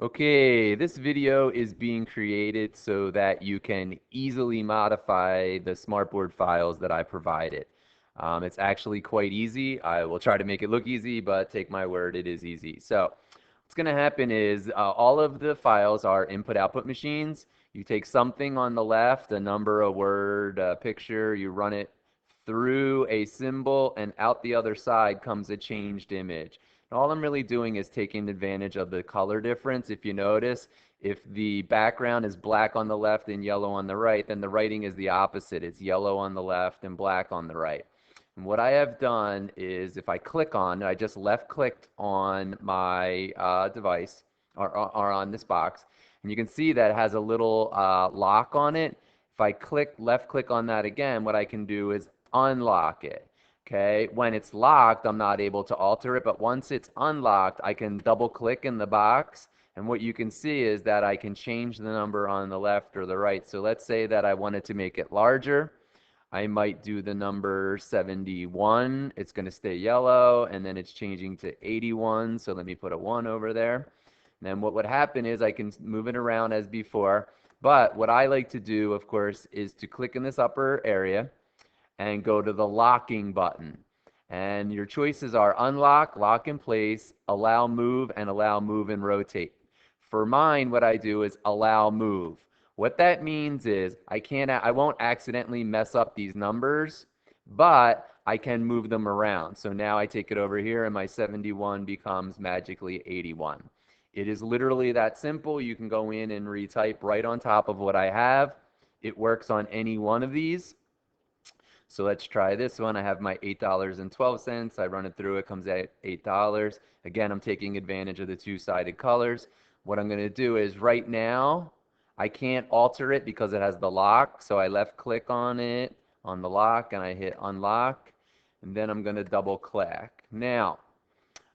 Okay, this video is being created so that you can easily modify the smartboard files that I provided. It's actually quite easy. I will try to make it look easy, but take my word, it is easy. So what's going to happen is all of the files are input-output machines. You take something on the left, a number, a word, a picture, you run it through a symbol, and out the other side comes a changed image. All I'm really doing is taking advantage of the color difference. If you notice, if the background is black on the left and yellow on the right, then the writing is the opposite. It's yellow on the left and black on the right. And what I have done is if I click on, I just left clicked on my device or on this box, and you can see that it has a little lock on it. If I left click on that again, what I can do is unlock it. Okay, when it's locked, I'm not able to alter it, but once it's unlocked, I can double click in the box, and what you can see is that I can change the number on the left or the right. So let's say that I wanted to make it larger. I might do the number 71. It's going to stay yellow, and then it's changing to 81. So let me put a 1 over there. And then what would happen is I can move it around as before. But what I like to do, of course, is to click in this upper area and go to the locking button. And your choices are unlock, lock in place, allow move, and allow move and rotate. For mine, what I do is allow move. What that means is I won't accidentally mess up these numbers, but I can move them around. So now I take it over here and my 71 becomes magically 81. It is literally that simple. You can go in and retype right on top of what I have. It works on any one of these. So let's try this one. I have my $8.12. I run it through, it comes at $8. Again, I'm taking advantage of the two-sided colors. What I'm going to do is right now, I can't alter it because it has the lock. So I left click on it, on the lock, and I hit unlock. And then I'm going to double click. Now,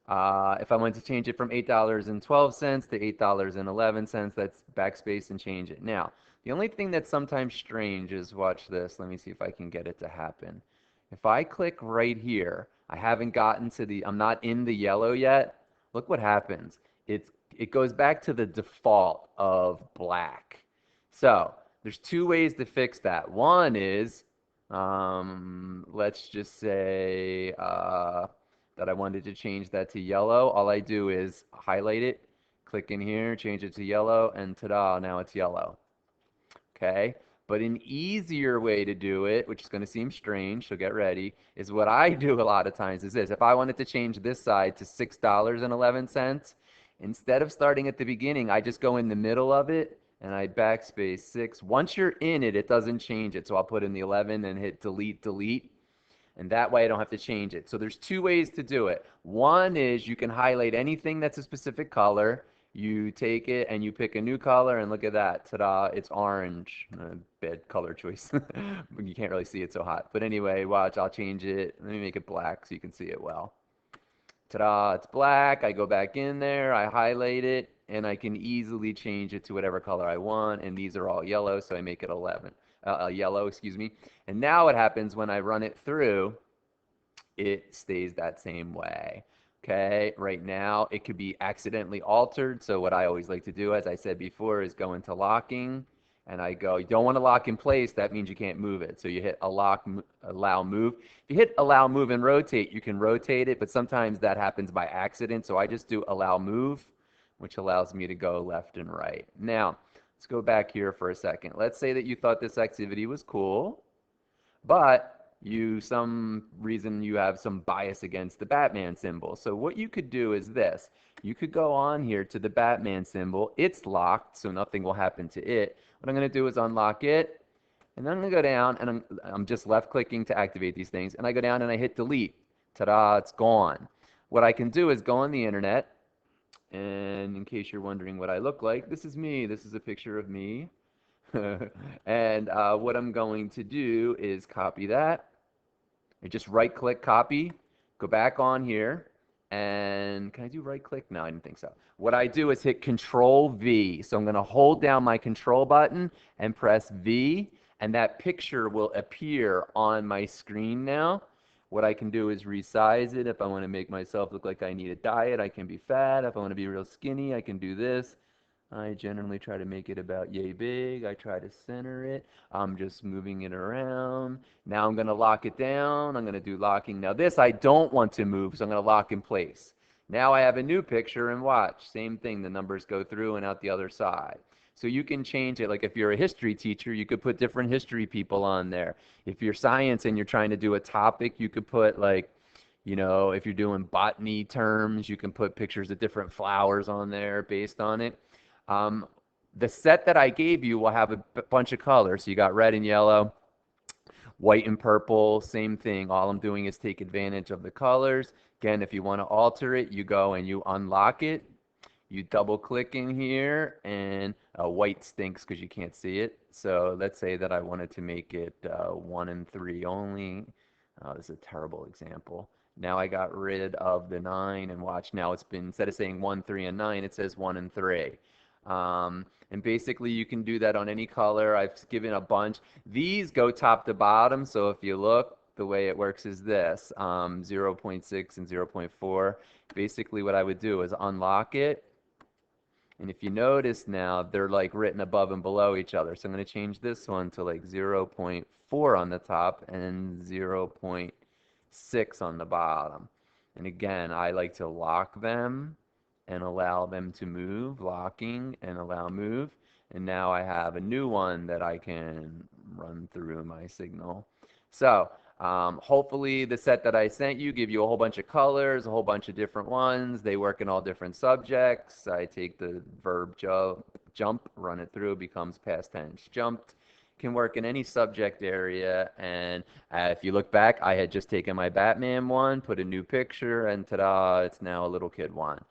if I want to change it from $8.12 to $8.11, that's backspace and change it. Now, the only thing that's sometimes strange is, watch this. Let me see if I can get it to happen. If I click right here, I haven't gotten to I'm not in the yellow yet. Look what happens. It goes back to the default of black. So there's two ways to fix that. One is, let's just say, that I wanted to change that to yellow. All I do is highlight it, click in here, change it to yellow, and ta-da, now it's yellow. Okay? But an easier way to do it, which is going to seem strange, so get ready, is what I do a lot of times is this. If I wanted to change this side to $6.11, instead of starting at the beginning, I just go in the middle of it and I backspace 6. Once you're in it, it doesn't change it. So I'll put in the 11 and hit delete, delete. And that way I don't have to change it. So there's two ways to do it. One is you can highlight anything that's a specific color. You take it and you pick a new color, and look at that. Ta-da, it's orange. Bad color choice. You can't really see it so hot. But anyway, watch, I'll change it. Let me make it black so you can see it well. Ta-da, it's black. I go back in there, I highlight it, and I can easily change it to whatever color I want. And these are all yellow, so I make it 11. Yellow, excuse me. And now what happens when I run it through, it stays that same way. Okay, right now it could be accidentally altered. So what I always like to do, as I said before, is go into locking, and I go, you don't want to lock in place. That means you can't move it. So you hit allow move. If you hit allow move and rotate, you can rotate it, but sometimes that happens by accident. So I just do allow move, which allows me to go left and right. Now, let's go back here for a second. Let's say that you thought this activity was cool, but some reason you have some bias against the Batman symbol. So what you could do is this. You could go on here to the Batman symbol. It's locked, so nothing will happen to it. What I'm going to do is unlock it, and then I'm going to go down, and I'm just left-clicking to activate these things, and I go down and I hit delete. Ta-da, it's gone. What I can do is go on the internet, and in case you're wondering what I look like, this is me. This is a picture of me. And what I'm going to do is copy that. I just right click copy, go back on here, and can I do right click? No, I didn't think so. What I do is hit Control V. So I'm going to hold down my control button and press V, and that picture will appear on my screen now. What I can do is resize it. If I want to make myself look like I need a diet, I can be fat. If I want to be real skinny, I can do this. I generally try to make it about yay big. I try to center it. I'm just moving it around. Now I'm going to lock it down. I'm going to do locking. Now this I don't want to move, so I'm going to lock in place. Now I have a new picture and watch. Same thing. The numbers go through and out the other side. So you can change it. Like if you're a history teacher, you could put different history people on there. If you're science and you're trying to do a topic, you could put like, if you're doing botany terms, you can put pictures of different flowers on there based on it. Um, the set that I gave you will have a bunch of colors. So you got red and yellow, white and purple, same thing. All I'm doing is take advantage of the colors. Again, if you want to alter it, you go and you unlock it. You double click in here, and white stinks because you can't see it. So let's say that I wanted to make it 1 and 3 only. This is a terrible example. Now I got rid of the 9, and watch, now it's been, instead of saying 1, 3, and 9, it says 1 and 3. And basically you can do that on any color. I've given a bunch. These go top to bottom, so if you look, the way it works is this, 0.6 and 0.4. Basically what I would do is unlock it, and if you notice now, they're like written above and below each other. So I'm going to change this one to like 0.4 on the top and 0.6 on the bottom. And again, I like to lock them and allow them to move, locking and allow move. And now I have a new one that I can run through my signal. So hopefully the set that I sent you give you a whole bunch of colors, a whole bunch of different ones. They work in all different subjects. I take the verb jump, run it through, it becomes past tense jumped. Can work in any subject area. And if you look back, I had just taken my Batman one, put a new picture, and ta-da, it's now a little kid one.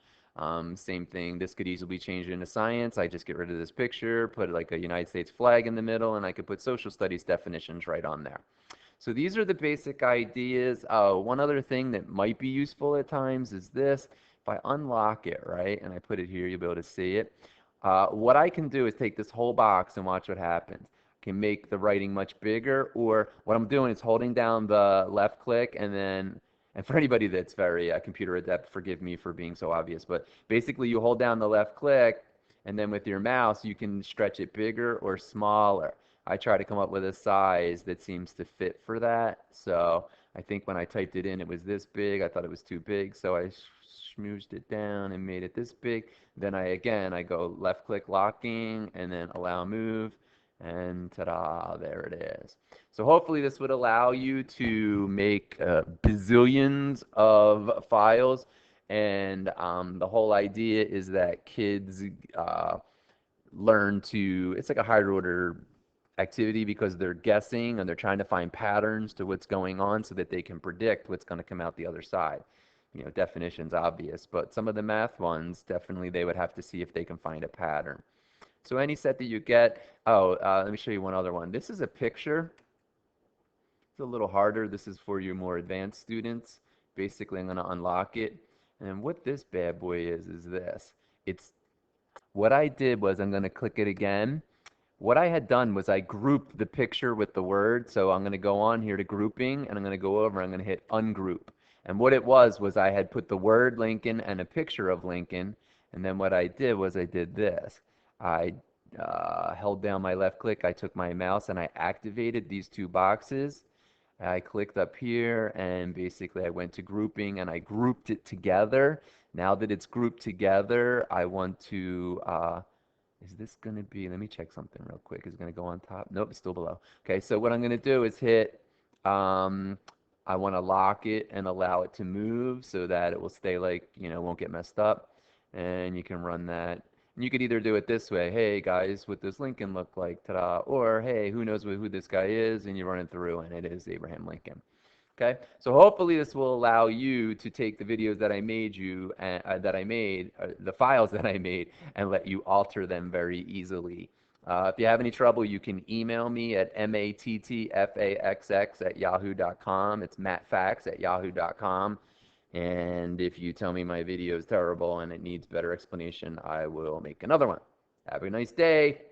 Same thing, this could easily be changed into science. I just get rid of this picture, put like a United States flag in the middle, and I could put social studies definitions right on there. So these are the basic ideas. One other thing that might be useful at times is this. If I unlock it, right, and I put it here, you'll be able to see it. What I can do is take this whole box and watch what happens. I can make the writing much bigger, or what I'm doing is holding down the left click and then, and for anybody that's very computer adept, forgive me for being so obvious, but basically you hold down the left click and then with your mouse you can stretch it bigger or smaller. I try to come up with a size that seems to fit for that. So I think when I typed it in, it was this big. I thought it was too big, so I smoothed it down and made it this big. Then I go left click locking and then allow move, and ta-da, there it is. So hopefully this would allow you to make bazillions of files, and the whole idea is that kids learn to, it's like a higher order activity because they're guessing and they're trying to find patterns to what's going on so that they can predict what's going to come out the other side. Definition's obvious, but some of the math ones, definitely they would have to see if they can find a pattern. So any set that you get, let me show you one other one. This is a picture. It's a little harder. This is for your more advanced students. Basically, I'm going to unlock it. And what this bad boy is this. What I did was I'm going to click it again. What I had done was I grouped the picture with the word. So I'm going to go on here to grouping, and I'm going to go over, I'm going to hit ungroup. And what it was I had put the word Lincoln and a picture of Lincoln. And then what I did was I did this. I held down my left click, I took my mouse and I activated these two boxes. I clicked up here and basically I went to grouping and I grouped it together. Now that it's grouped together, I want to, is this going to be, let me check something real quick. Is it going to go on top? Nope, it's still below. Okay, so what I'm going to do is hit, I want to lock it and allow it to move so that it will stay like, won't get messed up. And you can run that. And you could either do it this way, hey guys, what does Lincoln look like, ta-da, or hey, who knows who this guy is, and you run it through and it is Abraham Lincoln. Okay, so hopefully this will allow you to take the videos that I made the files that I made, and let you alter them very easily. If you have any trouble, you can email me at mattfaxx@yahoo.com. It's mattfax@yahoo.com. And if you tell me my video is terrible and it needs better explanation, I will make another one. Have a nice day.